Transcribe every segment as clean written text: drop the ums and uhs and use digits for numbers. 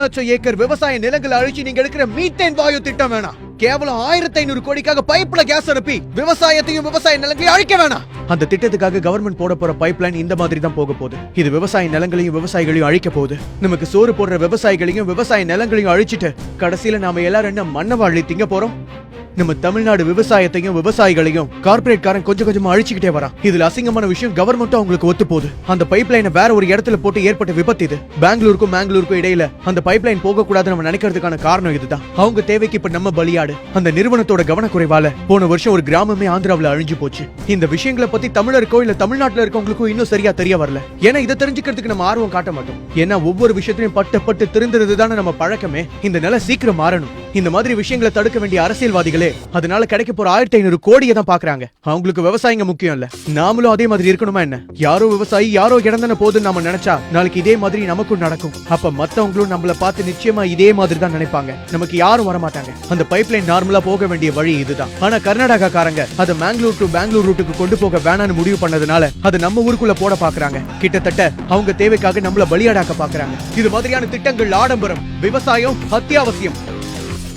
Acre விவசாய நிலங்களை அழிச்சு நீங்க எடுக்கிற மீத்தேன் வாயு திட்டம் வேணாம். கேவலம் 1500 கோடிக்காக பைப்ல கேஸ் அனுப்பி விவசாயத்தையும் விவசாய நிலங்களையும் அழிக்க வேணாம். அந்த திட்டத்துக்காக கவர்மெண்ட் போட போற பைப்லைன் இந்த மாதிரி தான் போக போகுது. இது விவசாய நிலங்களையும் விவசாயிகளையும் அழிக்க போகுது. நமக்கு சோறு போடுற விவசாயிகளையும் விவசாய நிலங்களையும் அழிச்சிட்டு கடைசியில நாம எல்லாரும் என்ன மண்ணை அள்ளி திங்க போறோம். நம்ம தமிழ்நாடு விவசாயத்தையும் விவசாயிகளையும் கார்பரேட் காரன் கொஞ்சம் கொஞ்சமா அழிச்சுக்கிட்டே வரான். இதுல அசிங்கமான விஷயம் கவர்மெண்ட்டும் அவங்களுக்கு ஒத்து போகுது. அந்த பைப்லைனை வேற ஒரு இடத்துல போட்டு ஏற்பட்ட விபத்து இது. பெங்களூருக்கும் இடையில அந்த பைப்லைன் போக கூடாது நம்ம நினைக்கிறதுக்கான காரணம் இதுதான். அவங்க தேவைக்கு இப்ப நம்ம பலியாடு. அந்த நிறுவனத்தோட கவனக்குறைவால போன வருஷம் ஒரு கிராமமே ஆந்திராவில் அழிஞ்சு போச்சு. இந்த விஷயங்களை பத்தி தமிழருக்கோ இல்ல தமிழ்நாட்டுல இருக்கவங்களுக்கும் இன்னும் சரியா தெரிய வரல. ஏன்னா இதை தெரிஞ்சுக்கிறதுக்கு நம்ம ஆர்வம் காட்ட மாட்டோம். ஏன்னா ஒவ்வொரு விஷயத்திலையும் பட்டு திருந்துறது தானே நம்ம பழக்கமே. இந்த நிலை சீக்கிரம் மாறணும். இந்த மாதிரி விஷயங்களை தடுக்க வேண்டிய அரசியல்வாதிகளே அதனால கிடைக்க போற 1500 கோடியை தான் பாக்குறாங்க. அவங்களுக்கு விவசாயிங்க முக்கியம் இல்ல. நாமளும் அதே மாதிரி இருக்கணுமா என்ன? யாரோ விவசாயி யாரோ இடந்தான போதுன்னு நாம நினைச்சா நாளைக்கு இதே மாதிரி நமக்கும் நடக்கும். அப்ப மத்தவங்களும் நம்மள பார்த்து நிச்சயமா இதே மாதிரி தான் நினைப்பாங்க. நமக்கு யாரும் வர மாட்டாங்க. அந்த பைப்லைன் நார்மலா போக வேண்டிய வழி இதுதான். ஆனா கர்நாடகா காரங்க அதை பெங்களூர் டு பெங்களூர் ரூட்டுக்கு கொண்டு போக வேணான்னு முடிவு பண்ணதுனால அதை நம்ம ஊருக்குள்ள போட பாக்குறாங்க. கிட்டத்தட்ட அவங்க தேவைக்காக நம்மள பலியாடாக்க பாக்குறாங்க. இது மாதிரியான திட்டங்கள் ஆடம்பரம், விவசாயம் அத்தியாவசியம்.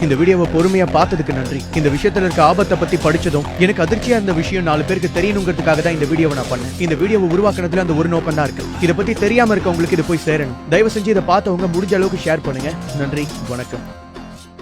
இந்த வீடியோவை பொறுமையா பார்த்ததுக்கு நன்றி. இந்த விஷயத்துல இருக்க ஆபத்தை பத்தி படிச்சதும் எனக்கு அதிர்ச்சியா இந்த விஷயம் 4 பேருக்கு தெரியணுங்கிறதுக்காக தான் இந்த வீடியோவை நான் பண்ணேன். இந்த வீடியோவை உருவாக்குனதுல அந்த ஒரு நோக்கம் தான் இருக்கு. இதை பத்தி தெரியாம இருக்கவங்களுக்கு இது போய் சேரணும். தயவு செஞ்சு இதை பார்த்தவங்க முடிஞ்ச அளவுக்கு ஷேர் பண்ணுங்க. நன்றி, வணக்கம்.